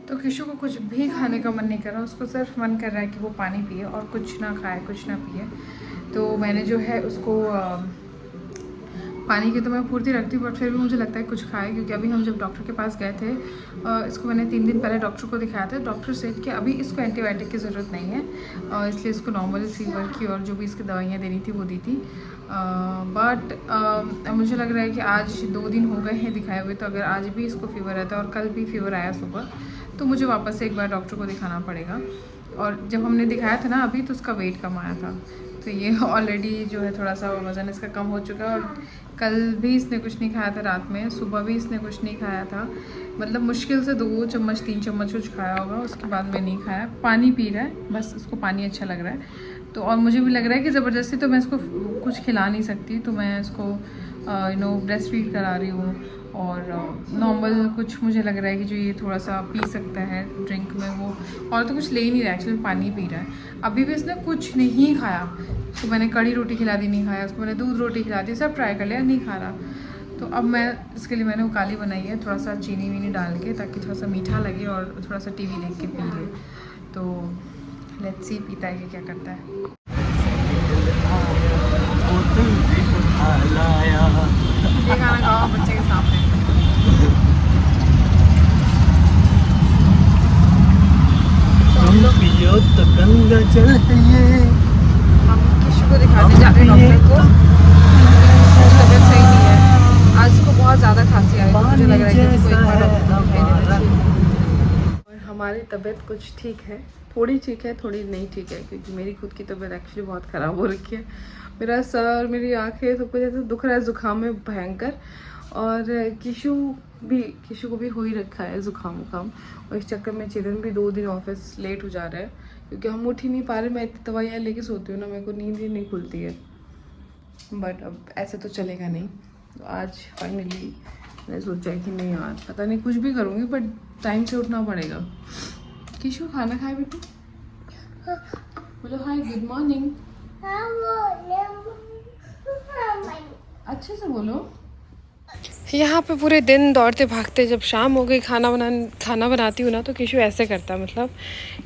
तो किशु को कुछ भी खाने का मन नहीं कर रहा, उसको सिर्फ मन कर रहा है कि वो पानी पिए और कुछ ना खाए कुछ ना पिए। तो मैंने जो है उसको पानी की तो मैं पूर्ति रखती हूँ, बट फिर भी मुझे लगता है कुछ खाए, क्योंकि अभी हम जब डॉक्टर के पास गए थे, इसको मैंने 3 दिन पहले डॉक्टर को दिखाया था। डॉक्टर सेड कि अभी इसको एंटीबायोटिक की ज़रूरत नहीं है, इसलिए इसको नॉर्मल फीवर की और जो भी इसकी दवाइयाँ देनी थी वो दी थी। बट मुझे लग रहा है कि आज 2 दिन हो गए हैं दिखाए हुए, तो अगर आज भी इसको फीवर रहता है और कल भी फीवर आया सुबह, तो मुझे वापस से एक बार डॉक्टर को दिखाना पड़ेगा। और जब हमने दिखाया था ना अभी, तो उसका वेट कम आया था, तो ये ऑलरेडी जो है थोड़ा सा वज़न इसका कम हो चुका है। और कल भी इसने कुछ नहीं खाया था रात में, सुबह भी इसने कुछ नहीं खाया था, मतलब मुश्किल से 2 चम्मच 3 चम्मच कुछ खाया होगा, उसके बाद में नहीं खाया। पानी पी रहा है, बस उसको पानी अच्छा लग रहा है। तो और मुझे भी लग रहा है कि ज़बरदस्ती तो मैं इसको कुछ खिला नहीं सकती, तो मैं इसको ब्रेस्ट फीड करा रही हूँ। और नॉर्मल कुछ मुझे लग रहा है कि जो ये थोड़ा सा पी सकता है ड्रिंक में, वो और तो कुछ ले ही नहीं रहा है, एक्चुअली पानी पी रहा है। अभी भी इसने कुछ नहीं खाया, तो मैंने कड़ी रोटी खिला दी, नहीं खाया। उसको मैंने दूध रोटी खिला दी, सब ट्राई कर लिया, नहीं खा रहा। तो अब मैं इसके लिए मैंने वो काली बनाई है, थोड़ा सा चीनी वीनी डाल के, ताकि थोड़ा सा मीठा लगे और थोड़ा सा टीवी देख के पी ले। तो लेट्स सी पीता है कि क्या करता है। ये खाना खाओ बच्चे के सामने। तो गंगा चढ़िए, हम किशु को दिखाने जा रहे हैं डॉक्टर को। तबीयत सही नहीं है, आज को बहुत ज़्यादा खांसी आई, तो मुझे लग रहा है कि इसको एक बार डॉक्टर को दिखाई देना चाहिए। और हमारी तबीयत कुछ ठीक है, थोड़ी ठीक है, थोड़ी नहीं ठीक है, क्योंकि मेरी खुद की तबीयत एक्चुअली बहुत ख़राब हो रखी है। मेरा सर, मेरी आँखें, सब कुछ ऐसे दुख रहा है, ज़ुकाम में भयंकर। और किशु को भी हो ही रखा है ज़ुकाम वुकाम, और इस चक्कर में चेतन भी 2 दिन ऑफिस लेट हो जा रहा है, क्योंकि हम उठ ही नहीं पा रहे। मैं इतनी दवाइयाँ लेके सोती हूँ ना, मेरे को नींद ही नहीं खुलती है। बट अब ऐसे तो चलेगा नहीं, तो आज फाइनली मैंने सोचा कि नहीं यार, पता नहीं कुछ भी करूँगी, बट टाइम से उठना पड़ेगा। किशु खाना खाए बेटू, बोलो हाय गुड मॉर्निंग, अच्छे से बोलो। यहाँ पे पूरे दिन दौड़ते भागते, जब शाम हो गई खाना बनाती हूँ ना, तो किशु ऐसे करता है। मतलब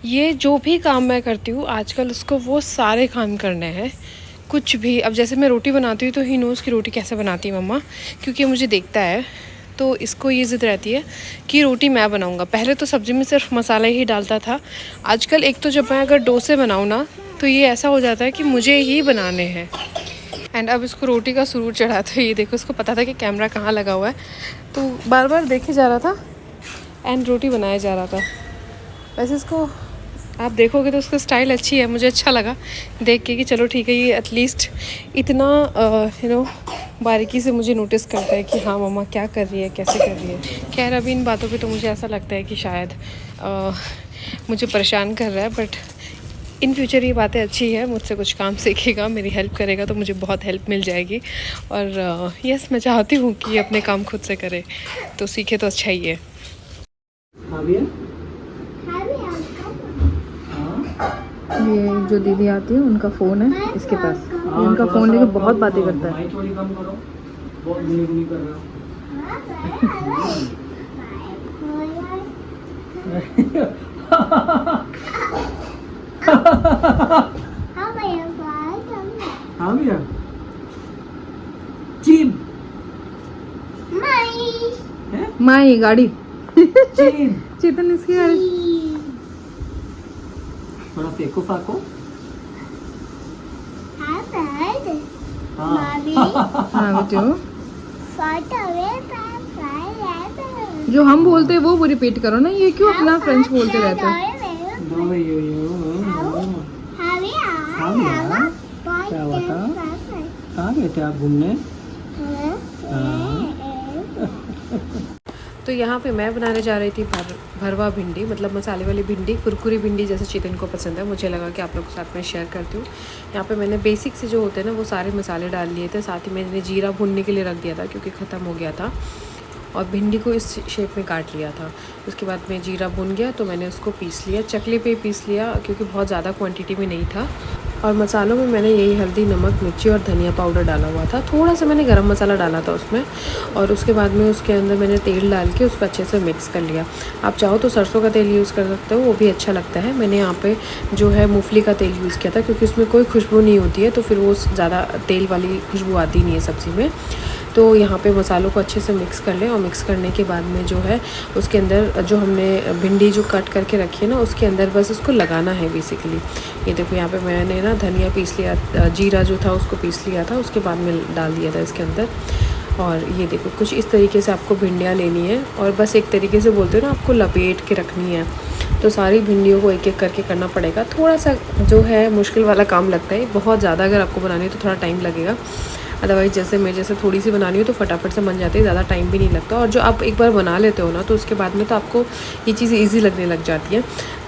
ये जो भी काम मैं करती हूँ आजकल, उसको वो सारे काम करने हैं। कुछ भी, अब जैसे मैं रोटी बनाती हूँ तो ही नोज़ की रोटी कैसे बनाती है मम्मा, क्योंकि मुझे देखता है, तो इसको ये ज़िद रहती है कि रोटी मैं बनाऊँगा। पहले तो सब्ज़ी में सिर्फ मसाला ही डालता था, आजकल एक तो जब मैं अगर डोसे बनाऊँ ना, तो ये ऐसा हो जाता है कि मुझे ही बनाने हैं। एंड अब इसको रोटी का सुरूर चढ़ा था, ये देखो, इसको पता था कि कैमरा कहाँ लगा हुआ है, तो बार बार देखे जा रहा था एंड रोटी बनाया जा रहा था। वैसे इसको आप देखोगे तो उसका स्टाइल अच्छी है, मुझे अच्छा लगा देख के कि चलो ठीक है, ये एटलीस्ट इतना बारीकी से मुझे नोटिस करता है कि हाँ मम्मा क्या कर रही है, कैसे कर रही है। खैर अभी इन बातों पे तो मुझे ऐसा लगता है कि शायद मुझे परेशान कर रहा है, बट इन फ्यूचर ये बातें अच्छी है, मुझसे कुछ काम सीखेगा, मेरी हेल्प करेगा, तो मुझे बहुत हेल्प मिल जाएगी। और यस, मैं चाहती हूँ कि अपने काम खुद से करे, तो सीखे तो अच्छा ही है। ये जो दीदी आती है उनका फ़ोन है इसके पास, ये उनका फ़ोन लेके बहुत बातें करता है। हाँ भैया, चीन माई गाड़ी चेतन इसकी गाड़ी, थोड़ा फेंको फाको। हाँ बेटू, जो हम बोलते हैं वो रिपीट करो ना, ये क्यों अपना फ्रेंच बोलते रहते हैं। क्या बता, कहाँ गए थे आप घूमने? तो यहाँ पे मैं बनाने जा रही थी भरवा भिंडी, मतलब मसाले वाली भिंडी, कुरकुरी भिंडी, जैसे चिकन को पसंद है। मुझे लगा कि आप लोगों के साथ में शेयर करती हूँ। यहाँ पे मैंने बेसिक से जो होते हैं ना वो सारे मसाले डाल लिए थे, साथ ही मैंने जीरा भूनने के लिए रख दिया था क्योंकि ख़त्म हो गया था, और भिंडी को इस शेप में काट लिया था। उसके बाद में जीरा भुन गया तो मैंने उसको पीस लिया, चकले पे पीस लिया, क्योंकि बहुत ज़्यादा क्वांटिटी में नहीं था। और मसालों में मैंने यही हल्दी, नमक, मिर्ची और धनिया पाउडर डाला हुआ था। थोड़ा सा मैंने गरम मसाला डाला था उसमें, और उसके बाद में उसके अंदर मैंने तेल डाल के उसको अच्छे से मिक्स कर लिया। आप चाहो तो सरसों का तेल यूज़ कर सकते हो, वो भी अच्छा लगता है। मैंने यहाँ पे जो है मूंगफली का तेल यूज़ किया था, क्योंकि उसमें कोई खुशबू नहीं होती है, तो फिर वो ज़्यादा तेल वाली खुशबू आती नहीं है सब्ज़ी में। तो यहाँ पे मसालों को अच्छे से मिक्स कर लें, और मिक्स करने के बाद में जो है उसके अंदर जो हमने भिंडी जो कट करके रखी है ना, उसके अंदर बस उसको लगाना है बेसिकली। ये देखो यहाँ पे मैंने ना धनिया पीस लिया, जीरा जो था उसको पीस लिया था, उसके बाद में डाल दिया था इसके अंदर। और ये देखो कुछ इस तरीके से आपको भिंडियाँ लेनी है, और बस एक तरीके से बोलते हो ना, आपको लपेट के रखनी है। तो सारी भिंडियों को एक एक करके करना पड़ेगा। थोड़ा सा जो है मुश्किल वाला काम लगता है, बहुत ज़्यादा अगर आपको बनानी है तो थोड़ा टाइम लगेगा। अदरवाइज़ जैसे थोड़ी सी बनानी हो तो फटाफट से बन जाती है, ज़्यादा टाइम भी नहीं लगता। और जो आप एक बार बना लेते हो ना, तो उसके बाद में तो आपको ये चीज़ ईजी लगने लग जाती है।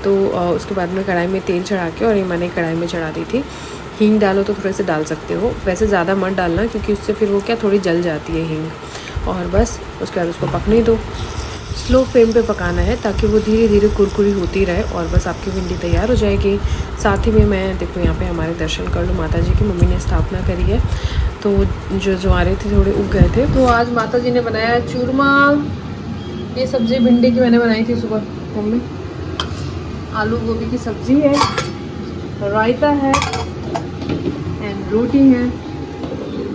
तो उसके बाद में कढ़ाई में तेल चढ़ा के, और ये मैंने कढ़ाई में चढ़ा दी थी। हींग डालो तो थोड़े से डाल सकते हो, वैसे ज़्यादा मत डालना, क्योंकि उससे फिर वो क्या थोड़ी जल जाती है हींग। और बस उसके बाद उसको पकने दो, स्लो फ्लेम पे पकाना है, ताकि वो धीरे धीरे कुरकुरी होती रहे, और बस आपकी भिंडी तैयार हो जाएगी। साथ ही में मैं देखो यहाँ पे हमारे दर्शन कर लो, माता जी की मम्मी ने स्थापना करी है, तो जो ज्वारे थे थोड़े उग गए थे। तो आज माता जी ने बनाया चूरमा। ये सब्ज़ी भिंडी की मैंने बनाई थी सुबह मम्मी। आलू गोभी की सब्ज़ी है, रायता है, एंड रोटी है,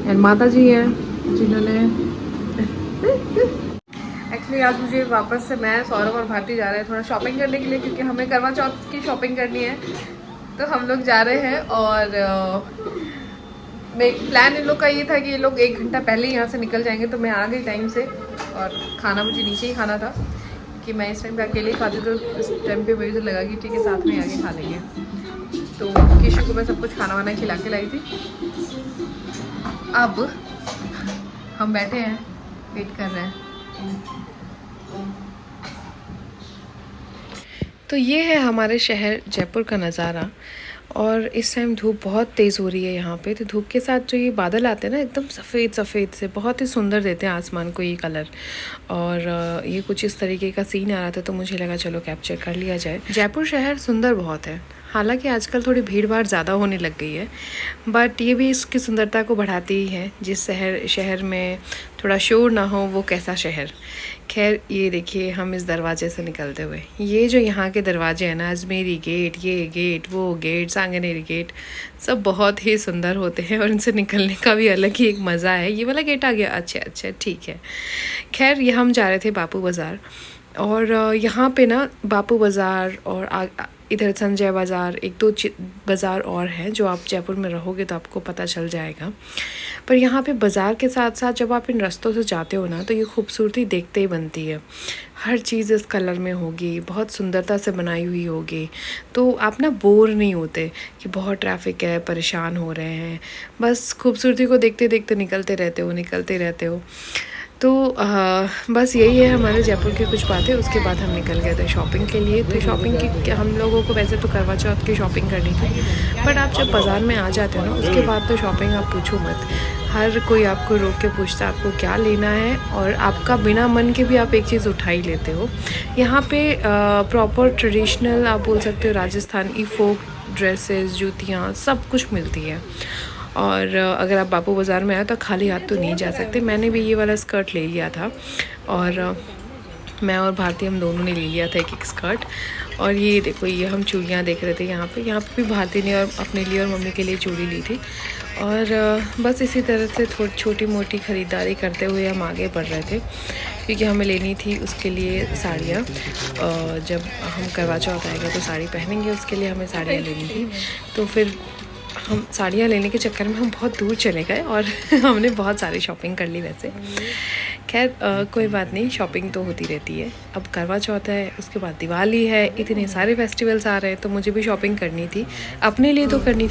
एंड माता जी है जिन्होंने एक्चुअली आज मुझे वापस से, मैं, सौरभ और भारती जा रहे हैं थोड़ा शॉपिंग करने के लिए, क्योंकि हमें करवा चौथ की शॉपिंग करनी है। तो हम लोग जा रहे हैं, और प्लान इन लोग का ये था कि ये लोग 1 घंटा पहले ही यहाँ से निकल जाएंगे। तो मैं आ गई टाइम से, और खाना मुझे नीचे ही खाना था, कि मैं इस टाइम पे अकेले ही खाती, तो इस टाइम पे मुझे लगा कि ठीक है साथ में आके खा लेंगे। तो किशु को मैं सब कुछ खाना वाना खिला के लाई थी। अब हम बैठे हैं, वेट कर रहे हैं। तो ये है हमारे शहर जयपुर का नज़ारा, और इस टाइम धूप बहुत तेज़ हो रही है यहाँ पे। तो धूप के साथ जो ये बादल आते हैं ना, एकदम सफ़ेद सफ़ेद से, बहुत ही सुंदर देते हैं आसमान को ये कलर। और ये कुछ इस तरीके का सीन आ रहा था, तो मुझे लगा चलो कैप्चर कर लिया जाए। जयपुर शहर सुंदर बहुत है, हालांकि आजकल थोड़ी भीड़ भाड़ ज़्यादा होने लग गई है, बट ये भी इसकी सुंदरता को बढ़ाती ही है। जिस शहर में थोड़ा शोर ना हो, वो कैसा शहर। खैर ये देखिए हम इस दरवाजे से निकलते हुए, ये जो यहाँ के दरवाजे हैं ना, अजमेरी गेट, ये गेट, वो गेट, सांगनेरी गेट, सब बहुत ही सुंदर होते हैं, और इनसे निकलने का भी अलग ही एक मज़ा है। ये वाला गेट आ गया, अच्छा ठीक है। खैर ये हम जा रहे थे बापू बाज़ार, और यहाँ पे ना बापू बाज़ार और इधर संजय बाज़ार, 1-2 बाज़ार और हैं, जो आप जयपुर में रहोगे तो आपको पता चल जाएगा। पर यहाँ पे बाज़ार के साथ साथ जब आप इन रास्तों से जाते हो ना, तो ये खूबसूरती देखते ही बनती है। हर चीज़ इस कलर में होगी, बहुत सुंदरता से बनाई हुई होगी, तो आप ना बोर नहीं होते कि बहुत ट्रैफिक है, परेशान हो रहे हैं। बस खूबसूरती को देखते देखते निकलते रहते हो। तो बस यही है हमारे जयपुर की कुछ बातें। उसके बाद हम निकल गए थे शॉपिंग के लिए। तो शॉपिंग की हम लोगों को वैसे तो करवा चौथ की शॉपिंग करनी थी, बट आप जब बाज़ार में आ जाते हो ना, उसके बाद तो शॉपिंग आप पूछो मत। हर कोई आपको रोक के पूछता है आपको क्या लेना है, और आपका बिना मन के भी आप एक चीज़ उठा ही लेते हो। यहाँ पे प्रॉपर ट्रेडिशनल आप बोल सकते हो राजस्थानी फोक ड्रेसेस, जूतियाँ, सब कुछ मिलती है। और अगर आप बापू बाज़ार में आए तो खाली हाथ तो नहीं जा सकते। मैंने भी ये वाला स्कर्ट ले लिया था, और मैं और भारती हम दोनों ने ले लिया था एक स्कर्ट। और ये देखो, ये हम चूड़ियाँ देख रहे थे यहाँ पे भी भारती ने और अपने लिए और मम्मी के लिए चूड़ी ली थी। और बस इसी तरह से थोड़ी छोटी मोटी ख़रीदारी करते हुए हम आगे बढ़ रहे थे, क्योंकि हमें लेनी थी उसके लिए साड़ियाँ। जब हम करवा चौथ आएगा तो साड़ी पहनेंगे, उसके लिए हमें साड़ियाँ लेनी थी। तो फिर हम साड़ियाँ लेने के चक्कर में हम बहुत दूर चले गए, और हमने बहुत सारी शॉपिंग कर ली वैसे। खैर कोई बात नहीं, शॉपिंग तो होती रहती है। अब करवा चौथ है, उसके बाद दिवाली है, इतने सारे फेस्टिवल्स आ रहे हैं, तो मुझे भी शॉपिंग करनी थी। अपने लिए तो करनी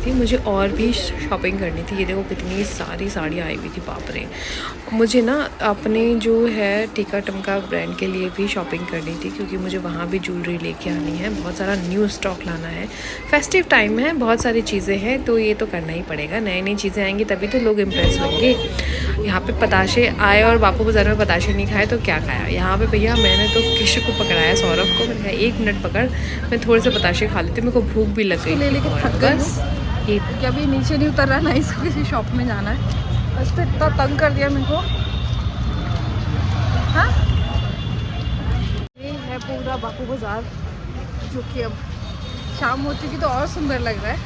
थी मुझे और भी शॉपिंग करनी थी। ये देखो कितनी सारी साड़ियाँ आई हुई थी, बाप रे। मुझे ना अपने जो है टीका टमका ब्रांड के लिए भी शॉपिंग करनी थी, क्योंकि मुझे वहाँ भी ज्वेलरी लेके आनी है, बहुत सारा न्यू स्टॉक लाना है। फेस्टिव टाइम है, बहुत सारी चीज़ें हैं, तो ये तो करना ही पड़ेगा। नई चीज़ें आएंगी तभी तो लोग इम्प्रेस होंगे। यहाँ पे पताशे आए और बापू बाज़ार में पताशे नहीं खाए तो क्या खाया। यहाँ पे भैया मैंने तो किशु को पकड़ाया, सौरभ को। मैंने कहा 1 मिनट पकड़, मैं थोड़े से पताशे खा लेती हूँ, मेरे को भूख भी लग गई। बस क्योंकि अभी नीचे नहीं उतर रहा है ना, इसको किसी शॉप में जाना है। बस तो इतना तंग कर दिया मेरे को। हाँ, ये है पूरा बापू बाज़ार, जो कि अब शाम हो चुकी तो और सुंदर लग रहा है।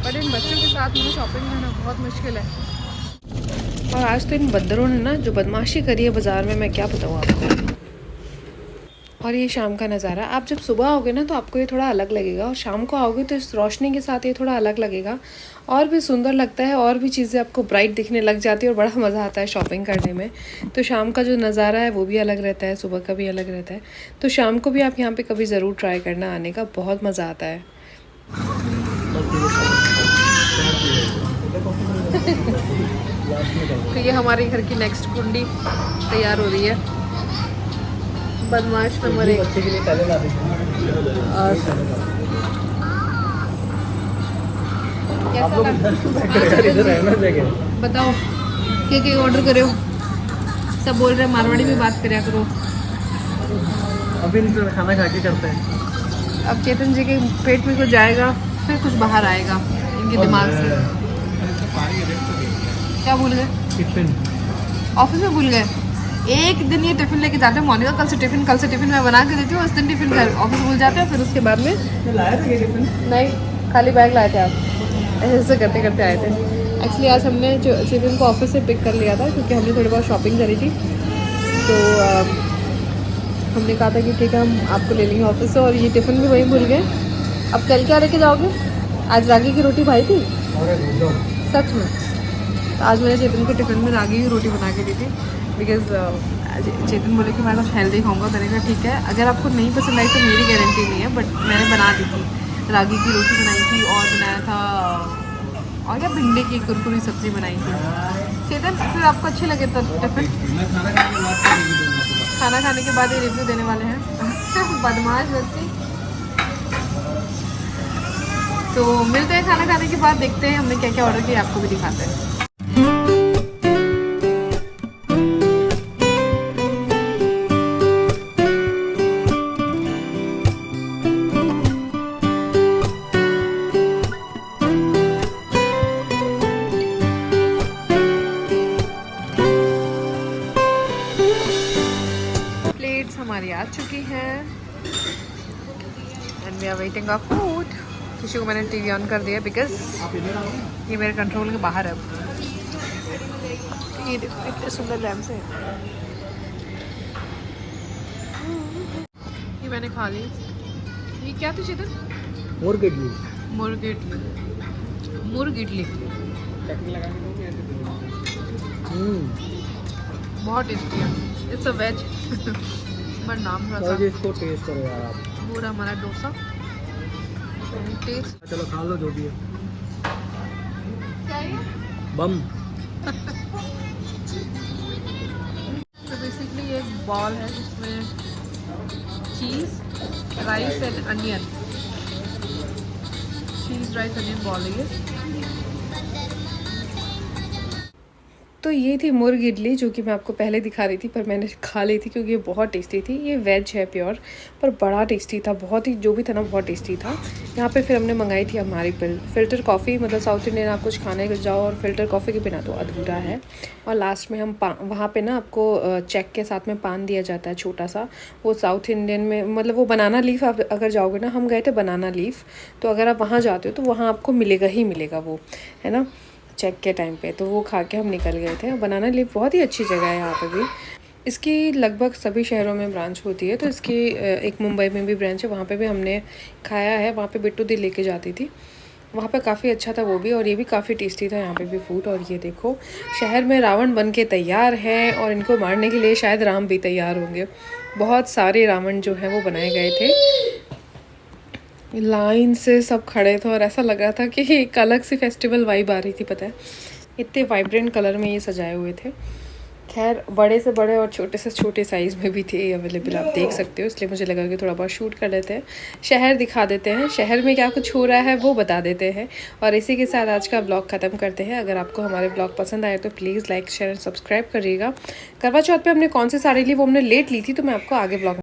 पर इन बच्चों के साथ मुझे शॉपिंग करना बहुत मुश्किल है। और आज तो इन बंदरों ने ना जो बदमाशी करी है बाज़ार में, मैं क्या बताऊँ आपको। और ये शाम का नज़ारा, आप जब सुबह आओगे ना तो आपको ये थोड़ा अलग लगेगा, और शाम को आओगे तो इस रोशनी के साथ ये थोड़ा अलग लगेगा, और भी सुंदर लगता है, और भी चीज़ें आपको ब्राइट दिखने लग जाती है और बड़ा मज़ा आता है शॉपिंग करने में। तो शाम का जो नज़ारा है वो भी अलग रहता है, सुबह का भी अलग रहता है। तो शाम को भी आप यहाँ पे कभी ज़रूर ट्राई करना, आने का बहुत मज़ा आता है। तो ये हमारे घर की नेक्स्ट कुंडी तैयार हो रही है। बदमाश नंबर 1 बच्चे के लिए पहले ला देते हैं। बताओ क्या ऑर्डर करे हो? सब बोल रहे हैं मारवाड़ी में बात करा करो। अभी खाना खा के करते हैं। अब चेतन जी के पेट में कुछ जाएगा, फिर कुछ बाहर आएगा इनके दिमाग से। क्या भूल गए? टिफिन ऑफिस में भूल गए। एक दिन ये टिफिन लेके जाते हैं मॉर्निंग का, कल से टिफिन मैं बना के देती हूँ, उस दिन टिफिन घर ऑफिस भूल जाते हैं, फिर उसके बाद में लाया था टिफिन? नहीं, खाली बैग लाए थे आप। ऐसे करते करते आए थे। एक्चुअली आज हमने चेतन को ऑफिस से पिक कर लिया था, क्योंकि हमने थोड़ी बहुत शॉपिंग करी थी। तो हमने कहा था कि ठीक है हम आपको ले लेंगे ऑफिस से, और ये टिफ़िन भी वहीं भूल गए। अब कल क्या लेके जाओगे? आज रागी की रोटी भाई थी सच में। तो आज मैंने चेतन को टिफ़िन में रागी की रोटी बना के दी थी, बिकॉज चेतन बोले कि मैं कुछ हेल्दी खाऊंगा। मैंने कहा ठीक है, अगर आपको नहीं पसंद आई तो मेरी गारंटी नहीं है, बट मैंने बना दी थी। रागी की रोटी बनाई थी, और बनाया था और क्या भिंडी की कुरकुरी सब्ज़ी बनाई थी। चेतन फिर आपको अच्छे लगे तो टिफ़िन? खाना खाने के बाद ये रिव्यू देने वाले हैं। बदमाश बच्ची। तो मिलते हैं खाना खाने के बाद, देखते हैं हमने क्या क्या ऑर्डर किया, आपको भी दिखाते हैं। प्लेट्स हमारी आ चुकी हैं and we are waiting our food. किसी को मैंने टीवी ऑन कर दिया बिकॉज ये मेरे कंट्रोल के बाहर है। ये देखो इतने सुंदर लैम्प है। ये मैंने खा ली। ये क्या थी चेतन? मुर्ग इडली। मुर्ग इडली। मुर्ग इडली बहुत टेस्टी है। इट्स अ वेज बट नाम थोड़ा सा। इसको टेस्ट करो यार आप। पूरा हमारा डोसा टेस्ट। चलो खा लो जो भी है। क्या है? बम। तो बेसिकली ये एक बॉल है जिसमें cheese, rice and onion, cheese rice onion ball है ये। तो ये थी मुर्ग इडली, जो कि मैं आपको पहले दिखा रही थी, पर मैंने खा ली थी क्योंकि ये बहुत टेस्टी थी। ये वेज है प्योर, पर बड़ा टेस्टी था, बहुत ही जो भी था ना बहुत टेस्टी था। यहाँ पे फिर हमने मंगाई थी हमारी फ़िल्टर कॉफ़ी। मतलब साउथ इंडियन आप कुछ खाने को जाओ और फ़िल्टर कॉफ़ी के बिना तो अधूरा है। और लास्ट में हम वहाँ पे ना आपको चेक के साथ में पान दिया जाता है छोटा सा। वो साउथ इंडियन में मतलब वो बनाना लीफ, आप अगर जाओगे ना, हम गए थे बनाना लीफ, तो अगर आप वहाँ जाते हो तो वहाँ आपको मिलेगा ही मिलेगा वो, है ना, चेक के टाइम पे। तो वो खा के हम निकल गए थे। बनाना लीफ बहुत ही अच्छी जगह है यहाँ पे भी। इसकी लगभग सभी शहरों में ब्रांच होती है। तो इसकी एक मुंबई में भी ब्रांच है, वहाँ पे भी हमने खाया है। वहाँ पे बिट्टू दी लेके जाती थी, वहाँ पे काफ़ी अच्छा था वो भी, और ये भी काफ़ी टेस्टी था यहाँ पे भी फूड। और ये देखो शहर में रावण बन के तैयार है, और इनको मारने के लिए शायद राम भी तैयार होंगे। बहुत सारे रावण जो हैं वो बनाए गए थे, लाइन से सब खड़े थे, और ऐसा लग रहा था कि एक अलग सी फेस्टिवल वाइब आ रही थी। पता है इतने वाइब्रेंट कलर में ये सजाए हुए थे। खैर बड़े से बड़े और छोटे से छोटे साइज़ में भी थे अवेलेबल, आप देख सकते हो। इसलिए मुझे लगा कि थोड़ा बहुत शूट कर लेते हैं, शहर दिखा देते हैं, शहर में क्या कुछ हो रहा है वो बता देते हैं। और इसी के साथ आज का ब्लॉग ख़त्म करते हैं। अगर आपको हमारे ब्लॉग पसंद आए तो please like share and subscribe करिएगा। करवा चौथ पे हमने कौन सी साड़ी ली वो हमने लेट ली थी, तो मैं आपको आगे ब्लॉग